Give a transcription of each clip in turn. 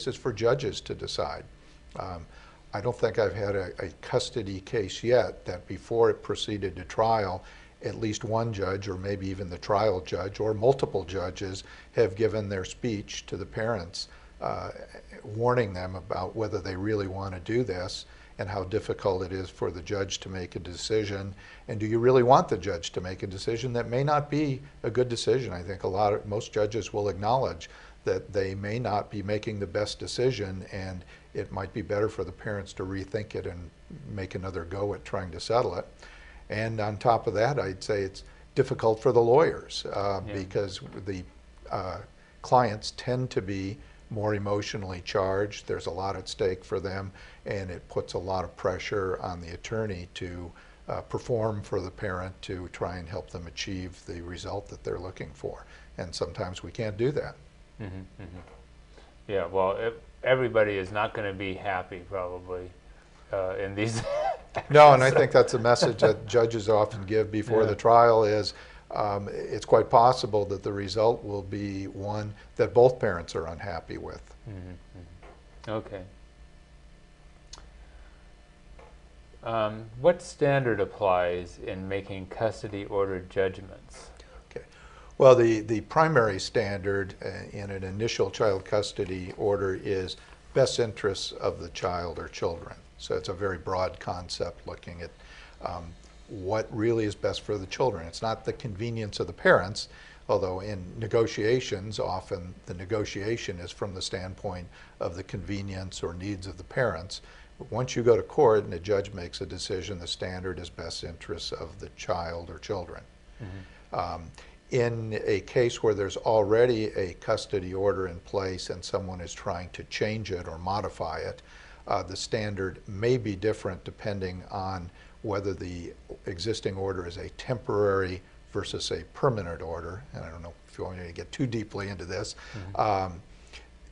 is for judges to decide. Um, I don't think I've had a custody case yet that before it proceeded to trial, at least one judge or maybe even the trial judge or multiple judges have given their speech to the parents, warning them about whether they really want to do this and how difficult it is for the judge to make a decision. And do you really want the judge to make a decision that may not be a good decision? I think most judges will acknowledge that they may not be making the best decision, and it might be better for the parents to rethink it and make another go at trying to settle it. And on top of that, I'd say it's difficult for the lawyers because the clients tend to be more emotionally charged. There's a lot at stake for them, and it puts a lot of pressure on the attorney to perform for the parent to try and help them achieve the result that they're looking for. And sometimes we can't do that. Mm-hmm, mm-hmm. Yeah, well, everybody is not going to be happy probably in these. No, and I think that's a message that judges often give before the trial is it's quite possible that the result will be one that both parents are unhappy with. Mm-hmm, mm-hmm. Okay. What standard applies in making custody order judgments? Well, the primary standard in an initial child custody order is best interests of the child or children. So it's a very broad concept looking at what really is best for the children. It's not the convenience of the parents, although in negotiations, often the negotiation is from the standpoint of the convenience or needs of the parents. But once you go to court and a judge makes a decision, the standard is best interests of the child or children. Mm-hmm. In a case where there's already a custody order in place and someone is trying to change it or modify it, the standard may be different depending on whether the existing order is a temporary versus a permanent order. And I don't know if you want me to get too deeply into this. Mm-hmm.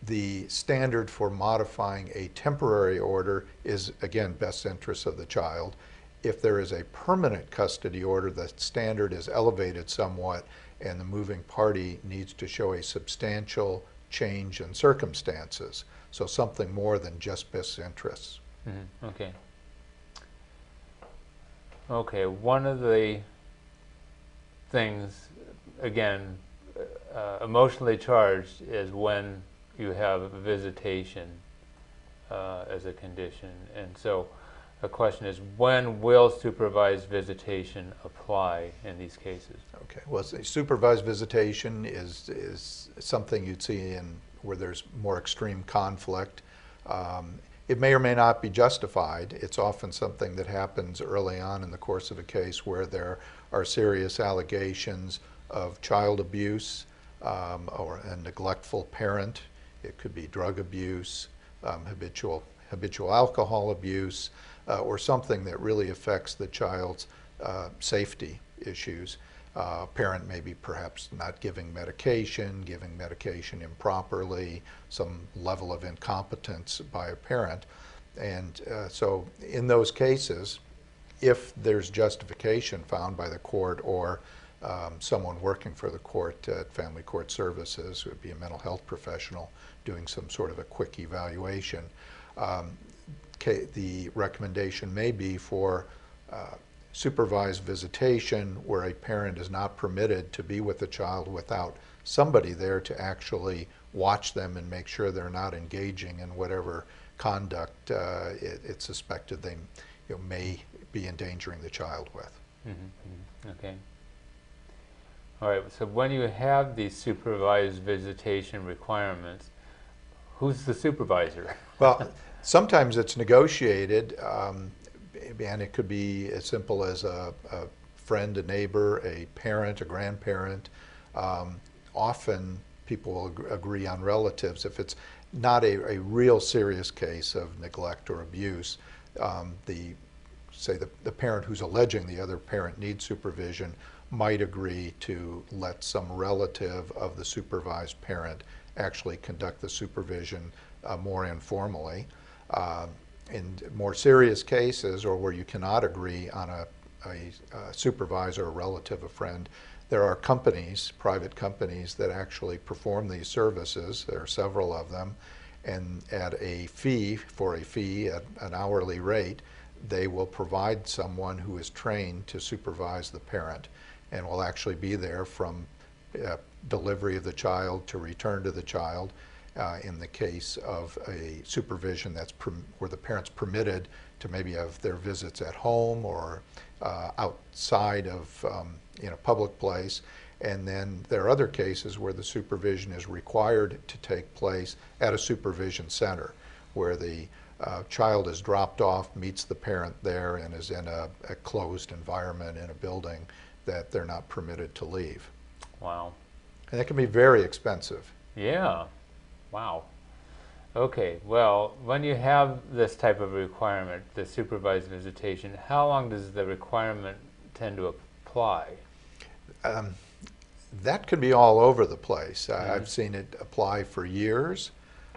The standard for modifying a temporary order is, again, best interests of the child. If there is a permanent custody order, the standard is elevated somewhat, and the moving party needs to show a substantial change in circumstances. So something more than just best interests. Mm-hmm. Okay. Okay, one of the things, again, emotionally charged is when you have a visitation as a condition. And so the question is, when will supervised visitation apply in these cases? Okay, well, supervised visitation is something you'd see in where there's more extreme conflict. It may or may not be justified. It's often something that happens early on in the course of a case where there are serious allegations of child abuse or a neglectful parent. It could be drug abuse, habitual alcohol abuse, or something that really affects the child's safety issues. Parent may be perhaps not giving medication improperly, some level of incompetence by a parent. And so in those cases, if there's justification found by the court or someone working for the court at Family Court Services, who would be a mental health professional doing some sort of a quick evaluation, the recommendation may be for supervised visitation where a parent is not permitted to be with the child without somebody there to actually watch them and make sure they're not engaging in whatever conduct it's suspected they may be endangering the child with. Mm-hmm. Okay. All right, so when you have these supervised visitation requirements, who's the supervisor? Well, sometimes it's negotiated, and it could be as simple as a friend, a neighbor, a parent, a grandparent. Often people will agree on relatives. If it's not a real serious case of neglect or abuse, the parent who's alleging the other parent needs supervision might agree to let some relative of the supervised parent actually conduct the supervision more informally. In more serious cases, or where you cannot agree on a supervisor, a relative, a friend, there are companies, private companies, that actually perform these services. There are several of them, and at a fee, at an hourly rate, they will provide someone who is trained to supervise the parent and will actually be there from delivery of the child to return to the child. In the case of a supervision where the parent's permitted to maybe have their visits at home or outside of public place. And then there are other cases where the supervision is required to take place at a supervision center, where the child is dropped off, meets the parent there, and is in a closed environment in a building that they're not permitted to leave. Wow. And that can be very expensive. Yeah. Wow. Okay, well, when you have this type of requirement, the supervised visitation, how long does the requirement tend to apply? That can be all over the place. I've seen it apply for years.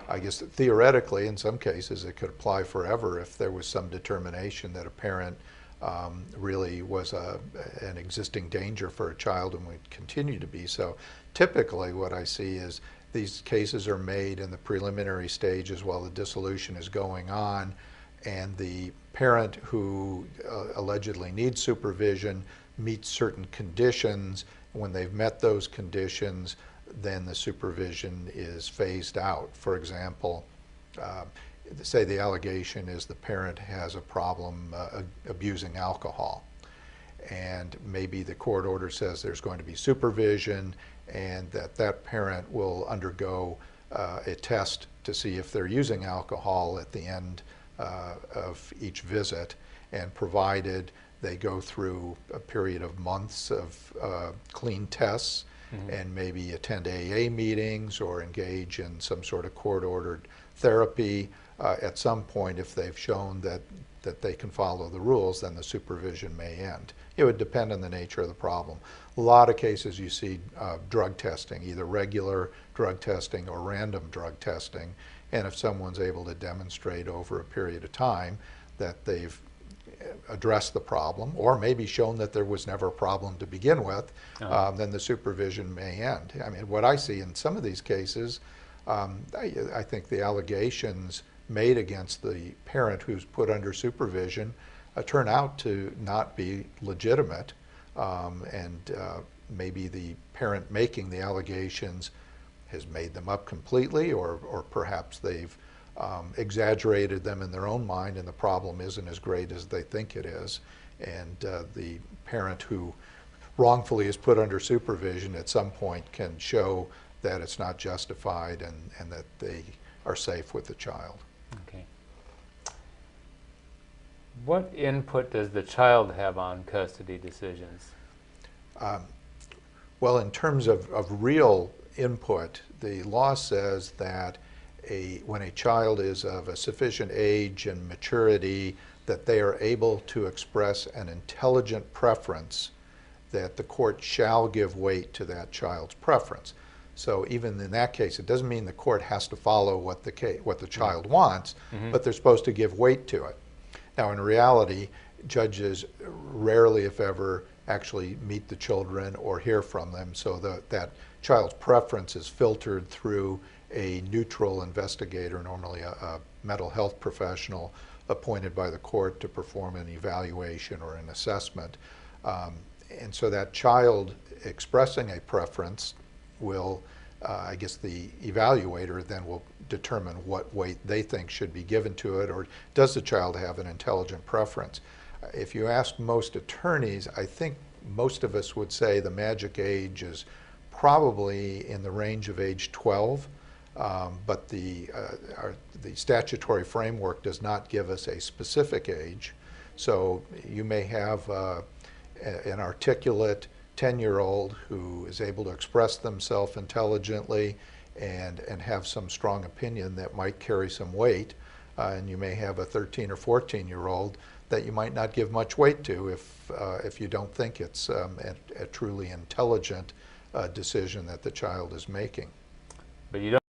I guess theoretically, in some cases, it could apply forever if there was some determination that a parent really was an existing danger for a child and would continue to be so. Typically, what I see is these cases are made in the preliminary stages while the dissolution is going on, and the parent who allegedly needs supervision meets certain conditions. When they've met those conditions, then the supervision is phased out. For example, say the allegation is the parent has a problem abusing alcohol, and maybe the court order says there's going to be supervision and that parent will undergo a test to see if they're using alcohol at the end of each visit, and provided they go through a period of months of clean tests and maybe attend AA meetings or engage in some sort of court-ordered therapy. At some point, if they've shown that they can follow the rules, then the supervision may end. It would depend on the nature of the problem. A lot of cases you see drug testing, either regular drug testing or random drug testing, and if someone's able to demonstrate over a period of time that they've addressed the problem, or maybe shown that there was never a problem to begin with, then the supervision may end. I mean, what I see in some of these cases, I think the allegations made against the parent who's put under supervision turn out to not be legitimate, and maybe the parent making the allegations has made them up completely, or perhaps they've exaggerated them in their own mind and the problem isn't as great as they think it is, and the parent who wrongfully is put under supervision at some point can show that it's not justified and that they are safe with the child. Okay. What input does the child have on custody decisions? Well, in terms of real input, the law says that when a child is of a sufficient age and maturity, that they are able to express an intelligent preference, that the court shall give weight to that child's preference. So even in that case, it doesn't mean the court has to follow what the child wants, but they're supposed to give weight to it. Now, in reality, judges rarely, if ever, actually meet the children or hear from them, so that child's preference is filtered through a neutral investigator, normally a mental health professional appointed by the court to perform an evaluation or an assessment. And so that child expressing a preference will, I guess the evaluator then will determine what weight they think should be given to it, or does the child have an intelligent preference. If you ask most attorneys, I think most of us would say the magic age is probably in the range of age 12, but the statutory framework does not give us a specific age. So you may have an articulate 10-year-old who is able to express themselves intelligently and have some strong opinion that might carry some weight, and you may have a 13 or 14-year-old that you might not give much weight to if you don't think it's a truly intelligent decision that the child is making. But you don't